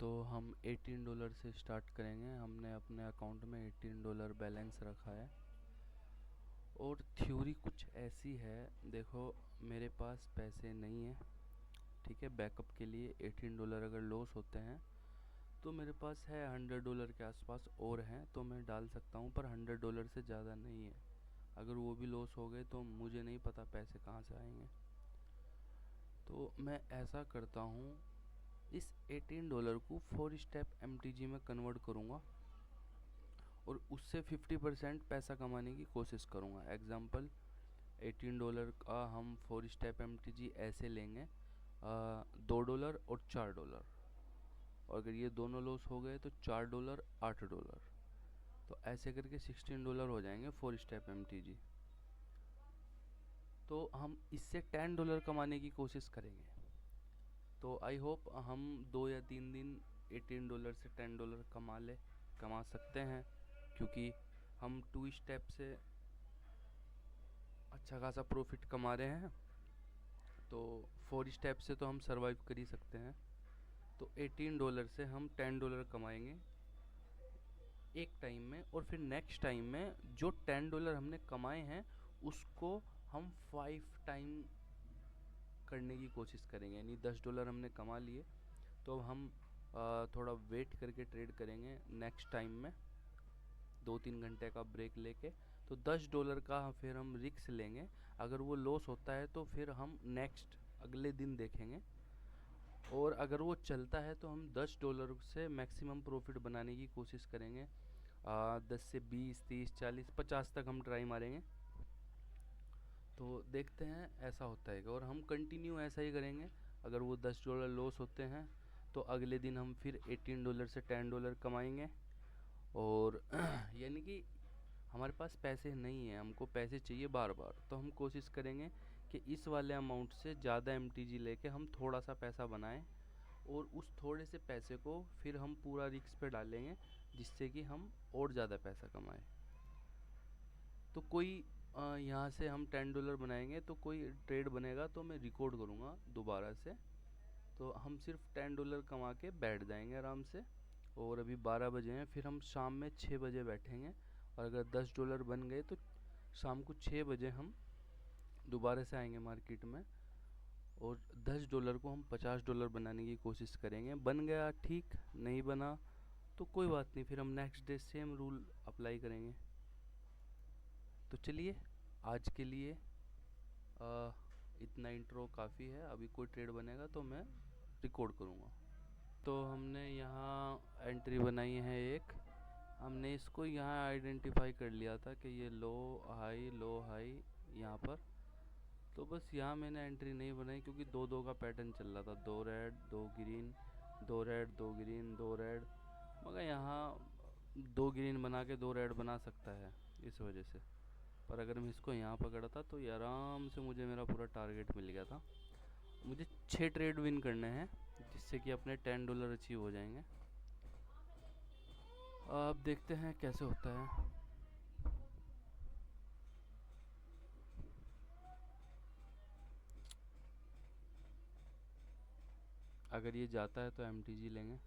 तो हम $18 से स्टार्ट करेंगे। हमने अपने अकाउंट में $18 बैलेंस रखा है और थ्योरी कुछ ऐसी है। देखो, मेरे पास पैसे नहीं है, ठीक है। बैकअप के लिए $18 अगर लॉस होते हैं तो मेरे पास है $100 के आसपास और हैं, तो मैं डाल सकता हूँ, पर $100 से ज़्यादा नहीं है। अगर वो भी लॉस हो गए तो मुझे नहीं पता पैसे कहाँ से आएंगे। तो मैं ऐसा करता हूँ, इस $18 को 4 स्टेप MTG में कन्वर्ट करूँगा और उससे 50% पैसा कमाने की कोशिश करूँगा। एग्जाम्पल, $18 का हम 4 स्टेप MTG ऐसे लेंगे, $2 और $4, और अगर ये दोनों लॉस हो गए तो $4 $8, तो ऐसे करके $16 हो जाएंगे 4 स्टेप MTG। तो हम इससे $10 कमाने की कोशिश करेंगे। तो आई होप हम 2 या 3 दिन $18 से $10 कमा सकते हैं, क्योंकि हम 2 स्टेप से अच्छा खासा प्रॉफिट कमा रहे हैं। तो 4 स्टेप से तो हम सरवाइव कर ही सकते हैं। तो $18 से हम $10 कमाएंगे एक टाइम में, और फिर नेक्स्ट टाइम में जो $10 हमने कमाए हैं उसको हम 5 टाइम करने की कोशिश करेंगे। यानी $10 हमने कमा लिए, तो हम थोड़ा वेट करके ट्रेड करेंगे नेक्स्ट टाइम में, 2-3 घंटे का ब्रेक लेके। तो $10 का फिर हम रिस्क लेंगे। अगर वो लॉस होता है तो फिर हम नेक्स्ट अगले दिन देखेंगे, और अगर वो चलता है तो हम $10 से मैक्सिमम प्रॉफिट बनाने की कोशिश करेंगे। 10 से 20, 30, 40, 50 तक हम ट्राई मारेंगे। तो देखते हैं ऐसा होता है, और हम कंटिन्यू ऐसा ही करेंगे। अगर वो $10 लॉस होते हैं तो अगले दिन हम फिर $18 से $10 कमाएंगे। और यानी कि हमारे पास पैसे नहीं है, हमको पैसे चाहिए बार बार, तो हम कोशिश करेंगे कि इस वाले अमाउंट से ज़्यादा MTG लेके हम थोड़ा सा पैसा बनाएं, और उस थोड़े से पैसे को फिर हम पूरा रिस्क पे डालेंगे, जिससे कि हम और ज़्यादा पैसा कमाएं। तो कोई यहाँ से हम $10 बनाएंगे तो कोई ट्रेड बनेगा तो मैं रिकॉर्ड करूँगा दोबारा से। तो हम सिर्फ $10 कमा के बैठ जाएंगे आराम से। और अभी 12 बजे हैं, फिर हम शाम में 6 बजे बैठेंगे, और अगर $10 बन गए तो शाम को 6 बजे हम दोबारा से आएंगे मार्केट में, और $10 को हम $50 बनाने की कोशिश करेंगे। बन गया ठीक, नहीं बना तो कोई बात नहीं, फिर हम next day same rule apply करेंगे। तो चलिए, आज के लिए इतना इंट्रो काफ़ी है। अभी कोई ट्रेड बनेगा तो मैं रिकॉर्ड करूँगा। तो हमने यहाँ एंट्री बनाई है एक, हमने इसको यहाँ आइडेंटिफाई कर लिया था कि ये लो हाई यहाँ पर। तो बस यहाँ मैंने एंट्री नहीं बनाई, क्योंकि 2-2 का पैटर्न चल रहा था, 2 red 2 green, 2 red 2 green 2 red. मगर यहाँ 2 ग्रीन बना के 2 रेड बना सकता है, इस वजह से। पर अगर मैं इसको यहाँ पकड़ा था तो ये आराम से मुझे मेरा पूरा टारगेट मिल गया था। मुझे 6 ट्रेड विन करने हैं, जिससे कि अपने $10 अचीव हो जाएंगे। अब देखते हैं कैसे होता है। अगर ये जाता है तो MTG लेंगे।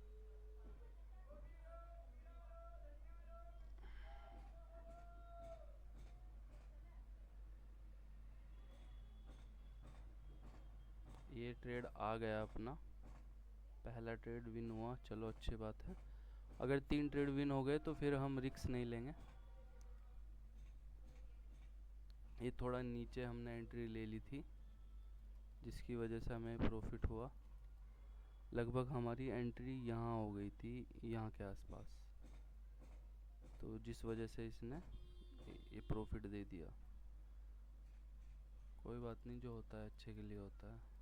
ये ट्रेड आ गया अपना, पहला ट्रेड विन हुआ, चलो अच्छी बात है। अगर 3 ट्रेड विन हो गए तो फिर हम रिस्क नहीं लेंगे। ये थोड़ा नीचे हमने एंट्री ले ली थी, जिसकी वजह से हमें प्रॉफिट हुआ। लगभग हमारी एंट्री यहाँ हो गई थी, यहाँ के आसपास, तो जिस वजह से इसने ये प्रॉफिट दे दिया। कोई बात नहीं, जो होता है अच्छे के लिए होता है।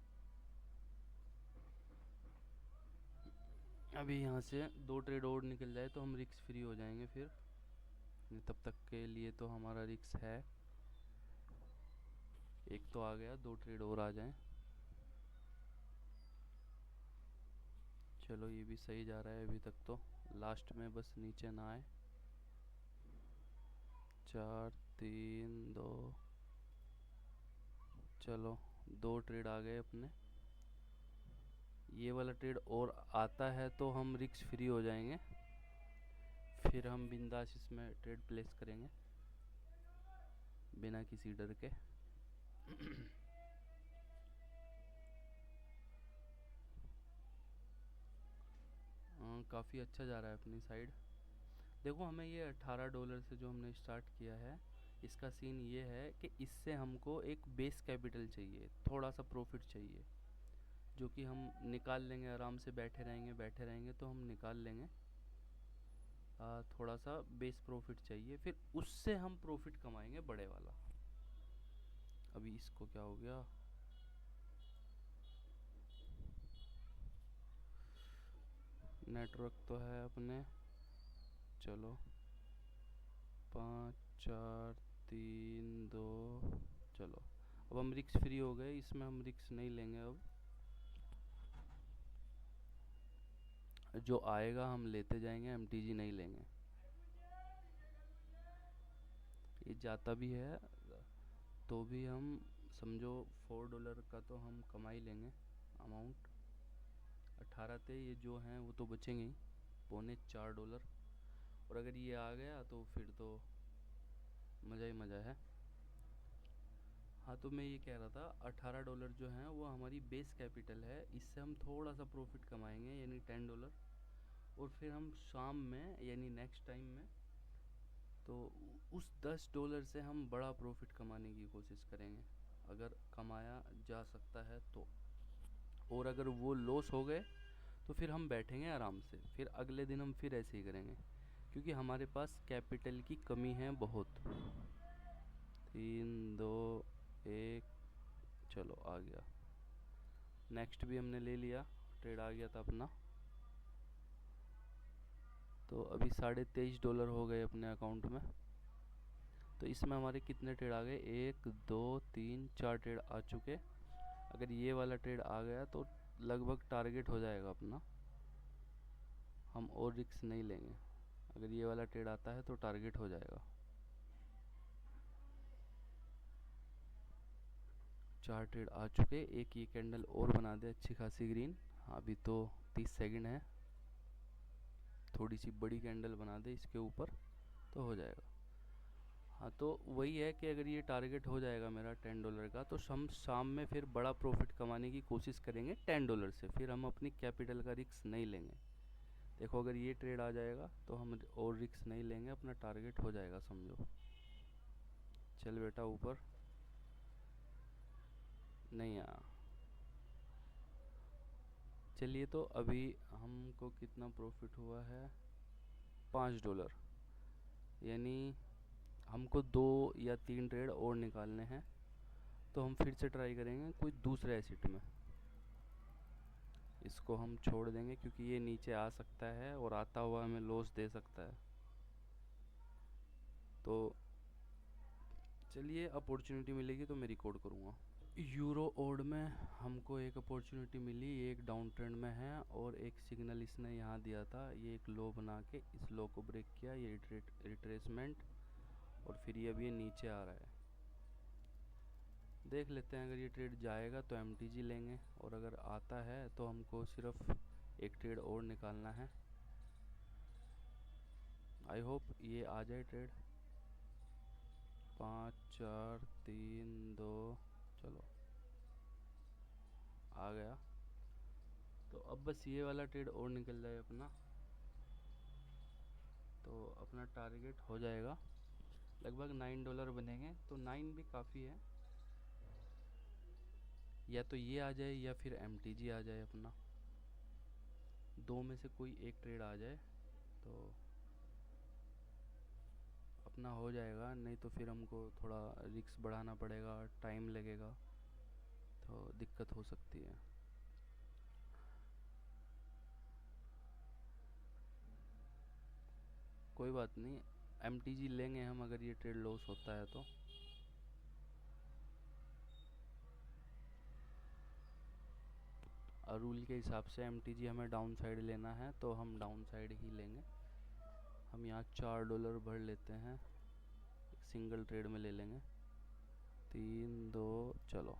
अभी यहाँ से 2 ट्रेड और निकल जाए तो हम रिस्क फ्री हो जाएंगे फिर। तब तक के लिए तो हमारा रिस्क है। एक तो आ गया, 2 ट्रेड और आ जाएं। चलो, ये भी सही जा रहा है अभी तक तो। लास्ट में बस नीचे ना आए। 4 3 2, चलो 2 ट्रेड आ गए अपने। ये वाला ट्रेड और आता है तो हम रिस्क फ्री हो जाएंगे, फिर हम बिंदास इसमें ट्रेड प्लेस करेंगे बिना किसी डर के। काफ़ी अच्छा जा रहा है अपनी साइड। देखो हमें ये $18 से जो हमने स्टार्ट किया है, इसका सीन ये है कि इससे हमको एक बेस कैपिटल चाहिए, थोड़ा सा प्रॉफिट चाहिए, जो कि हम निकाल लेंगे आराम से। बैठे रहेंगे तो हम निकाल लेंगे। थोड़ा सा बेस प्रॉफिट चाहिए, फिर उससे हम प्रॉफिट कमाएंगे बड़े वाला। अभी इसको क्या हो गया, नेटवर्क तो है अपने। चलो 5 4 3 2, चलो अब हम रिक्स फ्री हो गए, इसमें हम रिक्स नहीं लेंगे। अब जो आएगा हम लेते जाएंगे, एमटीजी नहीं लेंगे। ये जाता भी है तो भी हम समझो $4 का तो हम कमा ही लेंगे अमाउंट। 18 थे, ये जो हैं वो तो बचेंगे ही, $4.25। और अगर ये आ गया तो फिर तो मज़ा ही मज़ा है। हाँ तो मैं ये कह रहा था, $18 जो हैं वो हमारी बेस कैपिटल है, इससे हम थोड़ा सा प्रॉफिट कमाएंगे यानी $10। और फिर हम शाम में यानी नेक्स्ट टाइम में तो उस $10 से हम बड़ा प्रॉफिट कमाने की कोशिश करेंगे, अगर कमाया जा सकता है तो। और अगर वो लॉस हो गए तो फिर हम बैठेंगे आराम से, फिर अगले दिन हम फिर ऐसे ही करेंगे, क्योंकि हमारे पास कैपिटल की कमी है बहुत। 3 2 1, चलो आ गया। नेक्स्ट भी हमने ले लिया, ट्रेड आ गया था अपना। तो अभी $23.5 हो गए अपने अकाउंट में। तो इसमें हमारे कितने ट्रेड आ गए, 1 2 3 4 ट्रेड आ चुके। अगर ये वाला ट्रेड आ गया तो लगभग टारगेट हो जाएगा अपना, हम और रिस्क नहीं लेंगे। अगर ये वाला ट्रेड आता है तो टारगेट हो जाएगा। 4 ट्रेड आ चुके, एक ये कैंडल और बना दे अच्छी खासी ग्रीन। हाँ अभी तो 30 सेकंड है, थोड़ी सी बड़ी कैंडल बना दे इसके ऊपर तो हो जाएगा। हाँ तो वही है कि अगर ये टारगेट हो जाएगा मेरा $10 का, तो हम शाम में फिर बड़ा प्रॉफिट कमाने की कोशिश करेंगे $10 से, फिर हम अपनी कैपिटल का रिस्क नहीं लेंगे। देखो अगर ये ट्रेड आ जाएगा तो हम और रिस्क नहीं लेंगे, अपना टारगेट हो जाएगा समझो। चल बेटा ऊपर नहीं आया। चलिए तो अभी हमको कितना प्रॉफिट हुआ है, $5। यानी हमको 2 या 3 ट्रेड और निकालने हैं, तो हम फिर से ट्राई करेंगे कोई दूसरे एसिड में। इसको हम छोड़ देंगे क्योंकि ये नीचे आ सकता है और आता हुआ हमें लॉस दे सकता है। तो चलिए अपॉर्चुनिटी मिलेगी तो मैं रिकॉर्ड करूँगा। यूरो ओड में हमको एक अपॉर्चुनिटी मिली, ये एक डाउन ट्रेंड में है और एक सिग्नल इसने यहाँ दिया था, ये एक लो बना के इस लो को ब्रेक किया, ये रिट्रेसमेंट, और फिर ये अभी ये नीचे आ रहा है। देख लेते हैं, अगर ये ट्रेड जाएगा तो एमटीजी लेंगे, और अगर आता है तो हमको सिर्फ एक ट्रेड और निकालना है। आई होप ये आ जाए ट्रेड। 5 4 3 2, चलो आ गया। तो अब बस ये वाला ट्रेड और निकल जाए अपना, तो अपना टारगेट हो जाएगा। लगभग $9 बनेंगे, तो 9 भी काफ़ी है। या तो ये आ जाए या फिर एमटीजी आ जाए अपना, दो में से कोई एक ट्रेड आ जाए तो अपना हो जाएगा। नहीं तो फिर हमको थोड़ा रिस्क बढ़ाना पड़ेगा, टाइम लगेगा, तो दिक्कत हो सकती है। कोई बात नहीं, एमटीजी लेंगे हम अगर ये ट्रेड लॉस होता है तो। और रूल के हिसाब से एमटीजी हमें डाउन साइड लेना है तो हम डाउन साइड ही लेंगे। हम यहाँ $4 भर लेते हैं, एक सिंगल ट्रेड में ले लेंगे। 3 2, चलो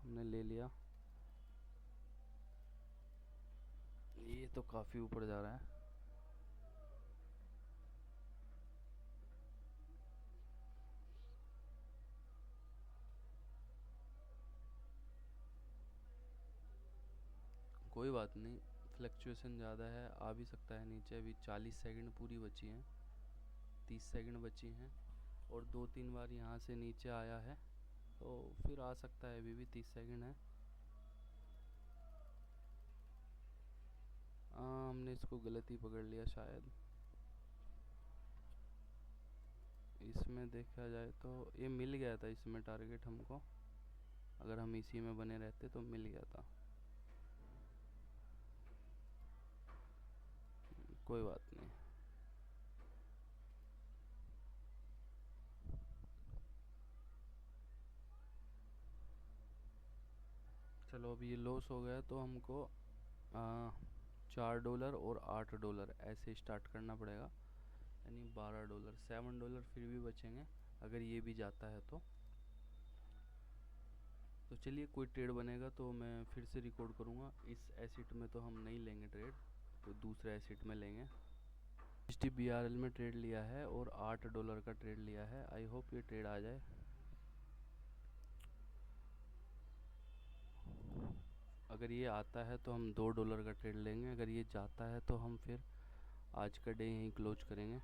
हमने ले लिया। ये तो काफ़ी ऊपर जा रहा है। कोई बात नहीं, फ्लक्चुएशन ज़्यादा है, आ भी सकता है नीचे। अभी 40 सेकंड पूरी बची हैं, 30 सेकंड बची हैं, और 2-3 बार यहाँ से नीचे आया है, तो फिर आ सकता है। अभी भी 30 सेकंड है। हमने इसको गलत ही पकड़ लिया शायद। इसमें देखा जाए तो ये मिल गया था, इसमें टारगेट हमको, अगर हम इसी में बने रहते तो मिल गया था। कोई बात नहीं। चलो अब ये लॉस हो गया, तो हमको $4 और $8 ऐसे स्टार्ट करना पड़ेगा, यानी $12, $7 फिर भी बचेंगे अगर ये भी जाता है तो। चलिए, कोई ट्रेड बनेगा तो मैं फिर से रिकॉर्ड करूँगा। इस एसिड में तो हम नहीं लेंगे ट्रेड, तो दूसरे एसिड में लेंगे। STBRL में ट्रेड लिया है और $8 का ट्रेड लिया है। आई होप ये ट्रेड आ जाए। अगर ये आता है तो हम $2 का ट्रेड लेंगे, अगर ये जाता है तो हम फिर आज का डे यहीं क्लोज करेंगे।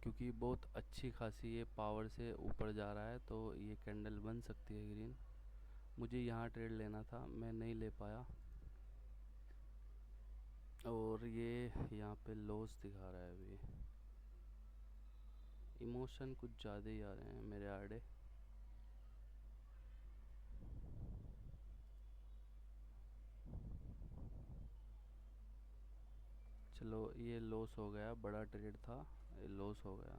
क्योंकि बहुत अच्छी खासी ये पावर से ऊपर जा रहा है, तो ये कैंडल बन सकती है ग्रीन। मुझे यहाँ ट्रेड लेना था, मैं नहीं ले पाया, और ये यहाँ पे लॉस दिखा रहा है। अभी इमोशन कुछ ज़्यादा ही आ रहे हैं मेरे आड़े। चलो, ये लॉस हो गया, बड़ा ट्रेड था, ये लॉस हो गया।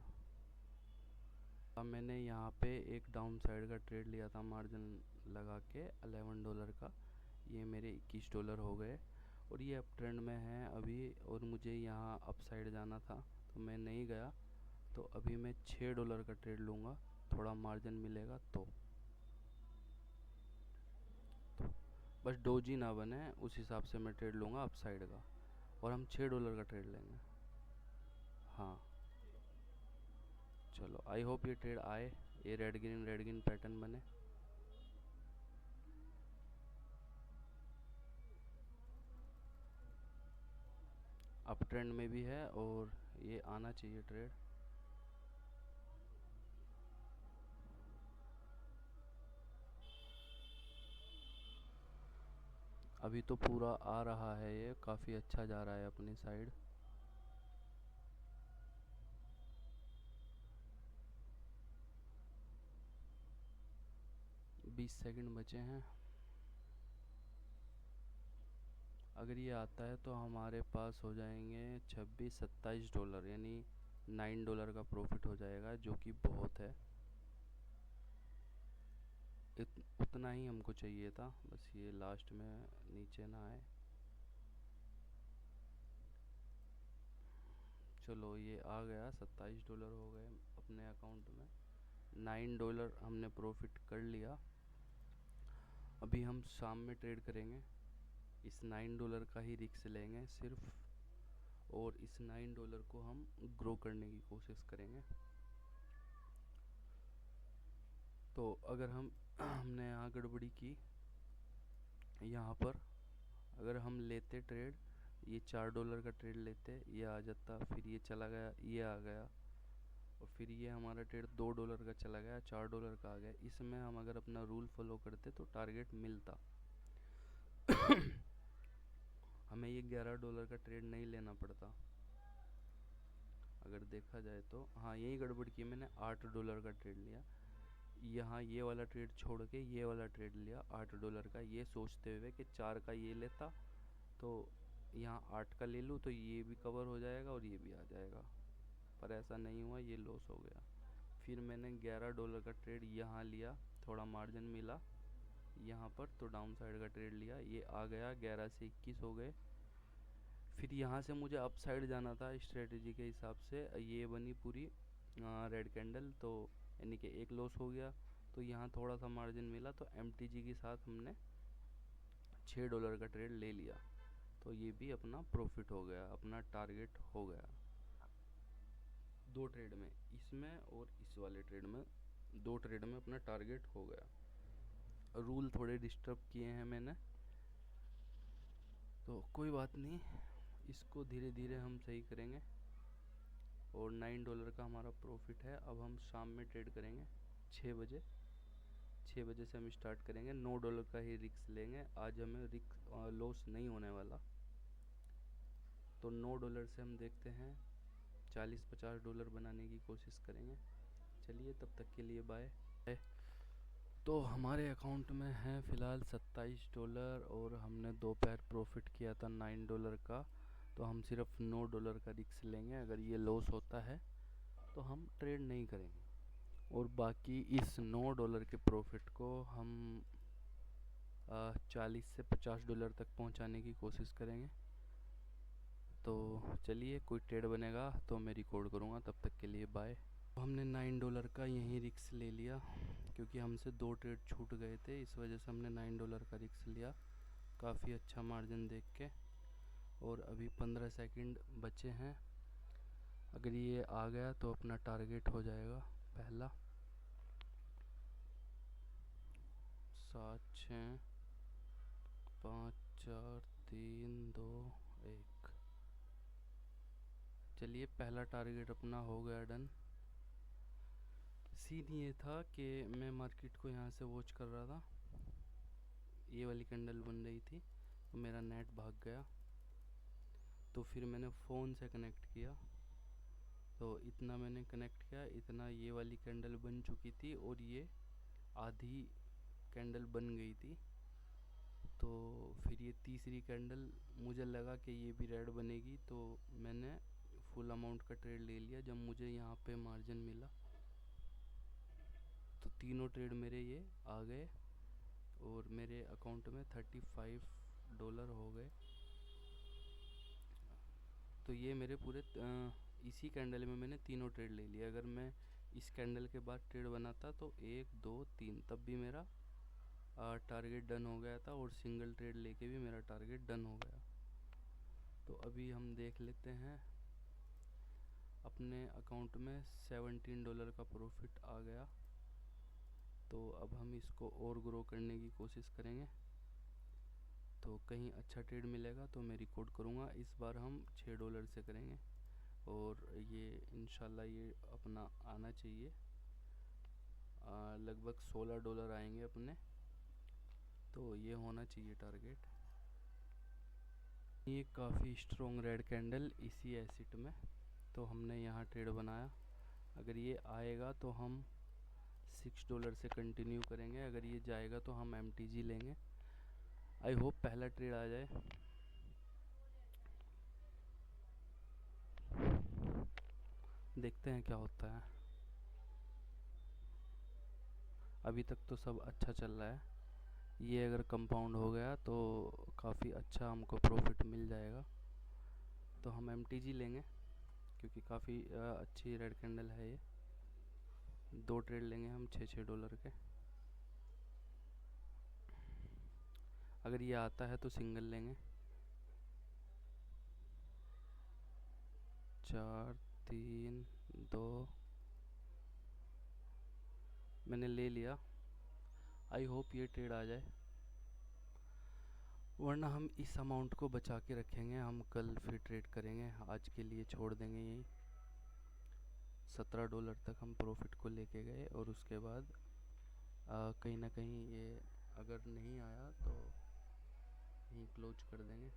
अब मैंने यहाँ पे एक डाउन साइड का ट्रेड लिया था मार्जिन लगा के $11 का, ये मेरे $21 हो गए, और ये अप ट्रेंड में है अभी, और मुझे यहाँ अप साइड जाना था तो मैं नहीं गया। तो अभी मैं $6 का ट्रेड लूँगा, थोड़ा मार्जिन मिलेगा तो बस डोजी ना बने उस हिसाब से मैं ट्रेड लूँगा अप साइड का, और हम $6 का ट्रेड लेंगे। हाँ, चलो, आई होप ये ट्रेड आए, ये रेड ग्रीन पैटर्न बने। अप ट्रेंड में भी है, और ये आना चाहिए ट्रेड। अभी तो पूरा आ रहा है, ये काफ़ी अच्छा जा रहा है अपनी साइड। बीस सेकंड बचे हैं। अगर ये आता है तो हमारे पास हो जाएंगे $26-27, यानी $9 का प्रॉफिट हो जाएगा, जो कि बहुत है। उतना ही हमको चाहिए था, बस ये लास्ट में नीचे ना आए। चलो, ये आ गया, $27 हो गए अपने अकाउंट में, $9 हमने प्रॉफिट कर लिया। अभी हम शाम में ट्रेड करेंगे, इस $9 का ही रिस्क लेंगे सिर्फ, और इस $9 को हम ग्रो करने की कोशिश करेंगे। तो अगर हमने यहाँ गड़बड़ी की, यहाँ पर अगर हम लेते ट्रेड, ये $4 का ट्रेड लेते, ये आ जाता, फिर ये चला गया, ये आ गया, और फिर ये हमारा ट्रेड $2 का चला गया, $4 का आ गया। इसमें हम अगर अपना रूल फॉलो करते तो टारगेट मिलता। हमें ये $11 का ट्रेड नहीं लेना पड़ता, अगर देखा जाए तो। हाँ, यही गड़बड़ की, मैंने $8 का ट्रेड लिया, यहाँ ये वाला ट्रेड छोड़ के ये वाला ट्रेड लिया $8 का, ये सोचते हुए कि 4 का ये लेता तो यहाँ 8 का ले लूँ तो ये भी कवर हो जाएगा और ये भी आ जाएगा, पर ऐसा नहीं हुआ, ये लॉस हो गया। फिर मैंने $11 का ट्रेड यहाँ लिया, थोड़ा मार्जिन मिला यहाँ पर, तो डाउन साइड का ट्रेड लिया, ये आ गया, 11 से 21 हो गए। फिर यहाँ से मुझे अप साइड जाना था स्ट्रेटजी के हिसाब से, ये बनी पूरी रेड कैंडल, तो यानी कि एक लॉस हो गया, तो तो यहाँ थोड़ा सा मार्जिन मिला तो MTG के साथ हमने $6 का ट्रेड ले लिया, तो ये भी अपना प्रॉफिट हो गया, अपना टारगेट हो गया। 2 ट्रेड में, इसमें और इस वाले ट्रेड में, 2 ट्रेड में अपना टारगेट हो गया। रूल थोड़े डिस्टर्ब किए हैं मैंने, तो कोई बात नहीं, इसको धीरे धीरे हम सही करेंगे। और $9 का हमारा प्रॉफिट है। अब हम शाम में ट्रेड करेंगे 6 बजे। 6 बजे से हम स्टार्ट करेंगे। $9 का ही रिक्स लेंगे, आज हमें रिक्स लॉस नहीं होने वाला। तो $9 से हम देखते हैं $40-50 बनाने की कोशिश करेंगे। चलिए, तब तक के लिए बाय। तो हमारे अकाउंट में है फ़िलहाल $27 और हमने दोपहर प्रॉफिट किया था $9 का। तो हम सिर्फ $9 का रिक्स लेंगे। अगर ये लॉस होता है तो हम ट्रेड नहीं करेंगे, और बाकी इस $9 के प्रॉफिट को हम 40 से $50 तक पहुंचाने की कोशिश करेंगे। तो चलिए, कोई ट्रेड बनेगा तो मैं रिकॉर्ड करूँगा। तब तक के लिए बाय। हमने $9 का यहीं रिक्स ले लिया, क्योंकि हमसे 2 ट्रेड छूट गए थे, इस वजह से हमने $9 का रिक्स लिया, काफ़ी अच्छा मार्जिन देख के। और अभी 15 सेकंड बचे हैं। अगर ये आ गया तो अपना टारगेट हो जाएगा पहला। 7 6 5 4 3 2 1। चलिए, पहला टारगेट अपना हो गया डन। सीन ये था कि मैं मार्केट को यहाँ से वॉच कर रहा था, ये वाली कैंडल बन रही थी, तो मेरा नेट भाग गया। तो फिर मैंने फ़ोन से कनेक्ट किया, तो इतना मैंने कनेक्ट किया, इतना ये वाली कैंडल बन चुकी थी और ये आधी कैंडल बन गई थी। तो फिर ये तीसरी कैंडल मुझे लगा कि ये भी रेड बनेगी, तो मैंने फुल अमाउंट का ट्रेड ले लिया जब मुझे यहाँ पे मार्जिन मिला। तो तीनों ट्रेड मेरे ये आ गए और मेरे अकाउंट में $35 हो गए। तो ये मेरे पूरे इसी कैंडल में मैंने तीनों ट्रेड ले लिए। अगर मैं इस कैंडल के बाद ट्रेड बनाता तो 1 2 3 तब भी मेरा टारगेट डन हो गया था, और सिंगल ट्रेड लेके भी मेरा टारगेट डन हो गया। तो अभी हम देख लेते हैं, अपने अकाउंट में $17 का प्रॉफिट आ गया। तो अब हम इसको और ग्रो करने की कोशिश करेंगे। तो कहीं अच्छा ट्रेड मिलेगा तो मैं रिकॉर्ड करूँगा। इस बार हम $6 से करेंगे, और ये इंशाल्लाह ये अपना आना चाहिए। लगभग $16 आएंगे अपने, तो ये होना चाहिए टारगेट। ये काफ़ी स्ट्रॉन्ग रेड कैंडल इसी एसिड में, तो हमने यहाँ ट्रेड बनाया। अगर ये आएगा तो हम $6 से कंटिन्यू करेंगे, अगर ये जाएगा तो हम MTG लेंगे। आई होप पहला ट्रेड आ जाए। देखते हैं क्या होता है। अभी तक तो सब अच्छा चल रहा है। ये अगर कंपाउंड हो गया तो काफ़ी अच्छा हमको प्रॉफिट मिल जाएगा। तो हम MTG लेंगे, क्योंकि काफ़ी अच्छी रेड कैंडल है ये। 2 ट्रेड लेंगे हम $6 के। अगर ये आता है तो सिंगल लेंगे। 4 3 2 मैंने ले लिया। आई होप ये ट्रेड आ जाए, वरना हम इस अमाउंट को बचा के रखेंगे, हम कल फिर ट्रेड करेंगे। आज के लिए छोड़ देंगे यही। $17 तक हम प्रॉफिट को लेके गए, और उसके बाद कहीं ना कहीं ये अगर नहीं आया तो यहीं क्लोज कर देंगे।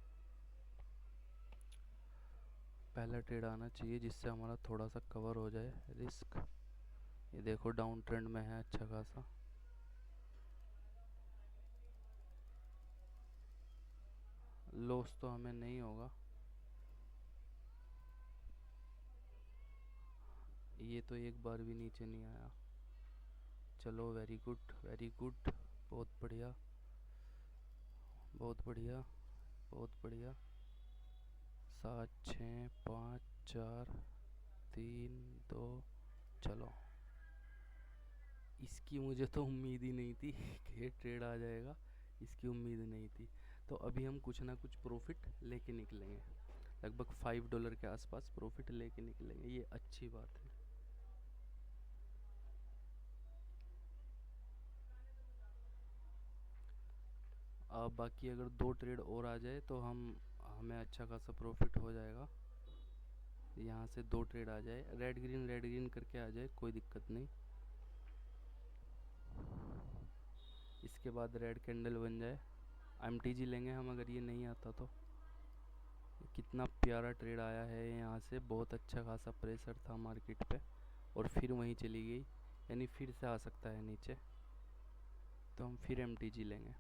पहला ट्रेड आना चाहिए जिससे हमारा थोड़ा सा कवर हो जाए रिस्क। ये देखो डाउन ट्रेंड में है अच्छा खासा। लॉस तो हमें नहीं होगा। ये तो एक बार भी नीचे नहीं आया। चलो, वेरी गुड वेरी गुड, बहुत बढ़िया बहुत बढ़िया बहुत बढ़िया। 7 6 5 4 3 2। चलो, इसकी मुझे तो उम्मीद ही नहीं थी कि ये ट्रेड आ जाएगा, इसकी उम्मीद नहीं थी। तो अभी हम कुछ ना कुछ प्रॉफिट लेके निकलेंगे, लगभग $5 के आसपास प्रॉफिट लेके निकलेंगे, ये अच्छी बात है। अब बाकी अगर 2 ट्रेड और आ जाए तो हमें अच्छा खासा प्रॉफिट हो जाएगा। यहाँ से 2 ट्रेड आ जाए, रेड ग्रीन करके आ जाए, कोई दिक्कत नहीं। इसके बाद रेड कैंडल बन जाए, एमटीजी लेंगे हम अगर ये नहीं आता तो। कितना प्यारा ट्रेड आया है यहाँ से, बहुत अच्छा खासा प्रेशर था मार्केट पे और फिर वहीं चली गई, यानी फिर से आ सकता है नीचे, तो हम फिर एमटीजी लेंगे।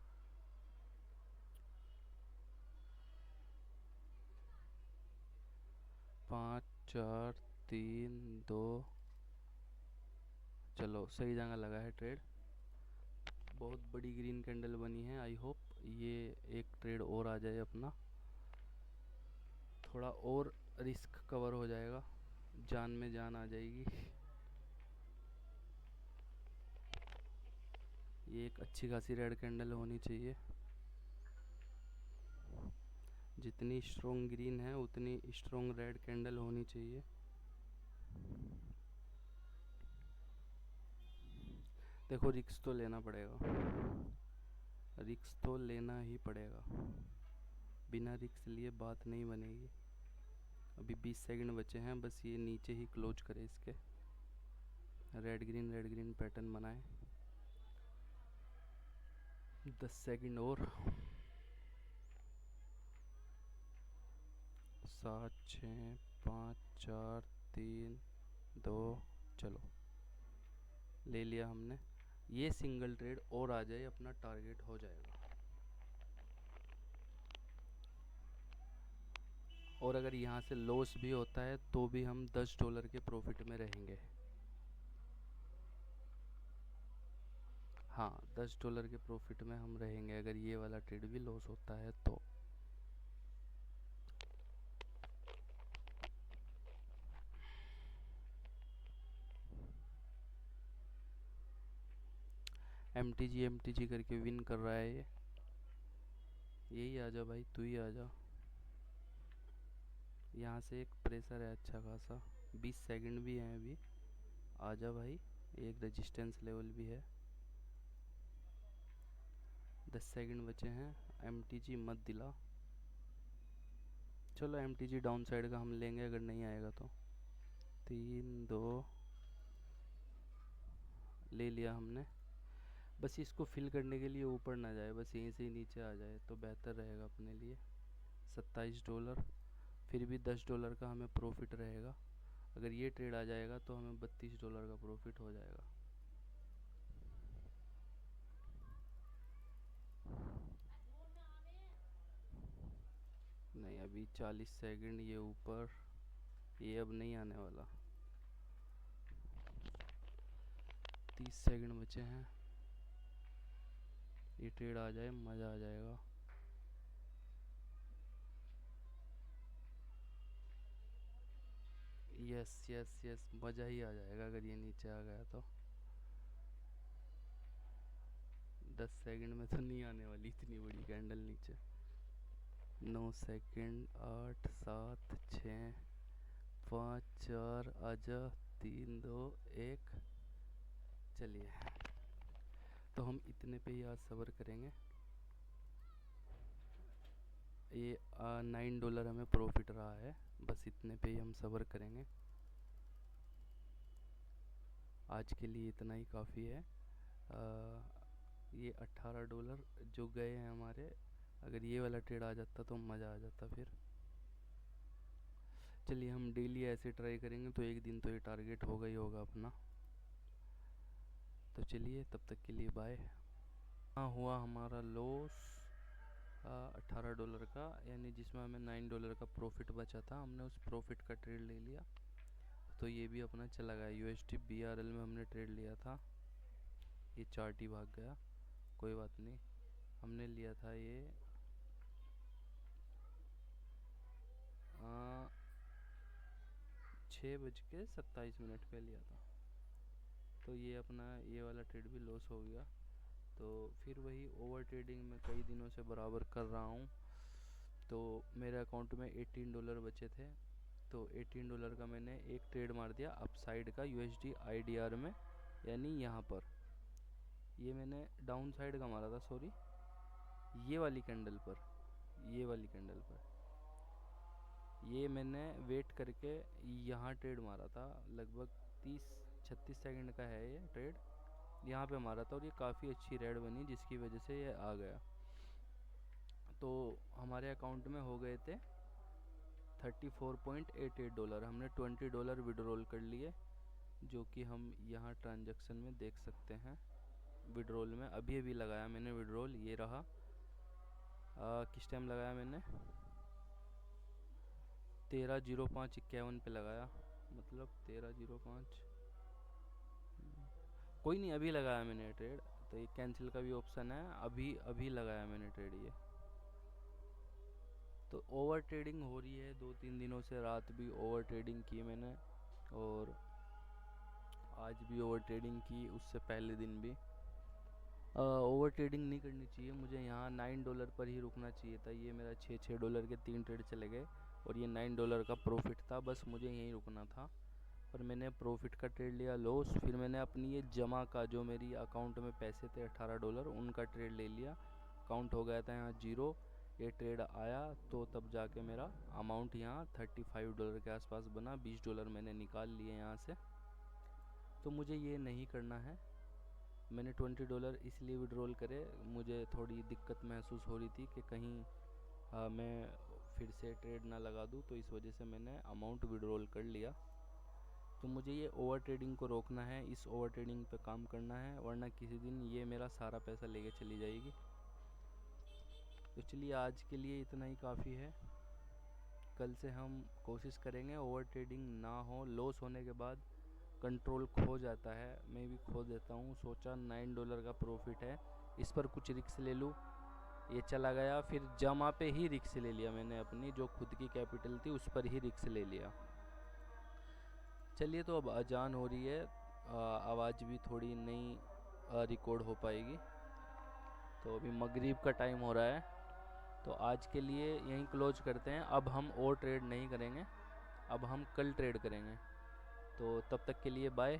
5 4 3 2, चलो सही जगह लगा है ट्रेड। बहुत बड़ी ग्रीन कैंडल बनी है, आई होप ये एक ट्रेड और आ जाए अपना, थोड़ा और रिस्क कवर हो जाएगा, जान में जान आ जाएगी। ये एक अच्छी खासी रेड कैंडल होनी चाहिए, जितनी स्ट्रॉन्ग ग्रीन है उतनी स्ट्रॉन्ग रेड कैंडल होनी चाहिए। देखो रिक्स तो लेना पड़ेगा, रिक्स तो लेना ही पड़ेगा, बिना रिक्स लिए बात नहीं बनेगी। अभी 20 सेकंड बचे हैं, बस ये नीचे ही क्लोज करे, इसके रेड ग्रीन पैटर्न बनाए। 10 सेकंड और, 7 6 5 4 3 2, चलो ले लिया हमने। ये सिंगल ट्रेड और आ जाए अपना टारगेट हो जाएगा। और अगर यहाँ से लॉस भी होता है तो भी हम $10 के प्रॉफिट में रहेंगे। हाँ, $10 के प्रॉफिट में हम रहेंगे अगर ये वाला ट्रेड भी लॉस होता है तो। एमटीजी करके विन कर रहा है ये, यही आ जा भाई, तू ही आ जा। यहाँ से एक प्रेशर है अच्छा खासा, 20 सेकंड भी हैं अभी, आ जा भाई। एक रेजिस्टेंस लेवल भी है, 10 सेकंड बचे हैं, एमटीजी मत दिला। चलो एमटीजी डाउन साइड का हम लेंगे अगर नहीं आएगा तो। 3 2, ले लिया हमने। बस इसको फिल करने के लिए ऊपर ना जाए, बस यहीं से ही नीचे आ जाए तो बेहतर रहेगा अपने लिए। $27, फिर भी $10 का हमें प्रॉफिट रहेगा। अगर ये ट्रेड आ जाएगा तो हमें $32 का प्रॉफिट हो जाएगा। नहीं, अभी 40 सेकंड ये ऊपर, ये अब नहीं आने वाला। 30 सेकंड बचे हैं, ये ट्रेड आ जाए मज़ा आ जाएगा। यस यस यस, मज़ा ही आ जाएगा अगर ये नीचे आ गया तो। 10 सेकंड में तो नहीं आने वाली इतनी बड़ी कैंडल नीचे। 9 सेकंड, 8 7 6 5 4, आजा, 3 2 1, चलिए। तो हम इतने पे ही आज सब्र करेंगे। ये $9 हमें प्रॉफिट रहा है, बस इतने पे ही हम सब्र करेंगे। आज के लिए इतना ही काफ़ी है। ये $18 जो गए हैं हमारे, अगर ये वाला ट्रेड आ जाता तो मज़ा आ जाता फिर। चलिए हम डेली ऐसे ट्राई करेंगे तो एक दिन तो ये टारगेट होगा ही होगा अपना। तो चलिए तब तक के लिए बाय। हाँ, हुआ हमारा लॉस $18 का, यानी जिसमें हमें $9 का प्रॉफिट बचा था, हमने उस प्रॉफिट का ट्रेड ले लिया, तो ये भी अपना चला गया। USD BRL में हमने ट्रेड लिया था, ये चार्ट ही भाग गया, कोई बात नहीं। हमने लिया था ये 6:27 पे लिया था। तो ये अपना ये वाला ट्रेड भी लॉस हो गया। तो फिर वही ओवर ट्रेडिंग में कई दिनों से बराबर कर रहा हूँ। तो मेरे अकाउंट में $18 बचे थे। तो $18 का मैंने एक ट्रेड मार दिया अपसाइड का USD IDR में, यानी यहाँ पर। ये मैंने डाउन साइड का मारा था, सॉरी, ये वाली कैंडल पर, ये वाली कैंडल पर। ये मैंने वेट करके यहाँ ट्रेड मारा था, लगभग 30-36 सेकंड का है ये ट्रेड। यहाँ पे मारा था और ये काफ़ी अच्छी रेड बनी, जिसकी वजह से ये आ गया। तो हमारे अकाउंट में हो गए थे $34.88। हमने $20 विड्रॉल कर लिए, जो कि हम यहाँ ट्रांजैक्शन में देख सकते हैं। विड्रॉल में अभी अभी लगाया मैंने विड्रॉल, ये रहा। किस टाइम लगाया मैंने? 13:05:51 पे लगाया, मतलब 13:05। कोई नहीं, अभी लगाया मैंने ट्रेड। तो ये कैंसिल का भी ऑप्शन है, अभी अभी लगाया मैंने ट्रेड ये। तो ओवर ट्रेडिंग हो रही है 2-3 दिनों से, रात भी ओवर ट्रेडिंग की मैंने और आज भी ओवर ट्रेडिंग की, उससे पहले दिन भी। ओवर ट्रेडिंग नहीं करनी चाहिए, मुझे यहाँ $9 पर ही रुकना चाहिए था। ये मेरा $6 के 3 ट्रेड चले गए और ये $9 का प्रॉफिट था, बस मुझे यहीं रुकना था। पर मैंने प्रॉफिट का ट्रेड लिया लॉस। फिर मैंने अपनी ये जमा का, जो मेरी अकाउंट में पैसे थे $18, उनका ट्रेड ले लिया। अकाउंट हो गया था यहाँ 0। ये ट्रेड आया तो तब जाके मेरा अमाउंट यहाँ $35 के आसपास बना। $20 मैंने निकाल लिए यहाँ से। तो मुझे ये नहीं करना है। मैंने $20 इसलिए विड्रॉल करे, मुझे थोड़ी दिक्कत महसूस हो रही थी कि कहीं मैं फिर से ट्रेड ना लगा दूँ, तो इस वजह से मैंने अमाउंट विड्रॉल कर लिया। तो मुझे ये ओवर ट्रेडिंग को रोकना है, इस ओवर ट्रेडिंग पे काम करना है, वरना किसी दिन ये मेरा सारा पैसा लेके चली जाएगी। तो चलिए, आज के लिए इतना ही काफ़ी है। कल से हम कोशिश करेंगे ओवर ट्रेडिंग ना हो। लॉस होने के बाद कंट्रोल खो जाता है, मैं भी खो देता हूँ। सोचा $9 का प्रॉफिट है, इस पर कुछ रिक्स ले लूँ, ये चला गया। फिर जमा पे ही रिक्स ले लिया मैंने, अपनी जो खुद की कैपिटल थी उस पर ही रिक्स ले लिया। चलिए, तो अब अजान हो रही है, आवाज़ भी थोड़ी नहीं रिकॉर्ड हो पाएगी। तो अभी मगरिब का टाइम हो रहा है, तो आज के लिए यहीं क्लोज करते हैं। अब हम और ट्रेड नहीं करेंगे, अब हम कल ट्रेड करेंगे। तो तब तक के लिए बाय।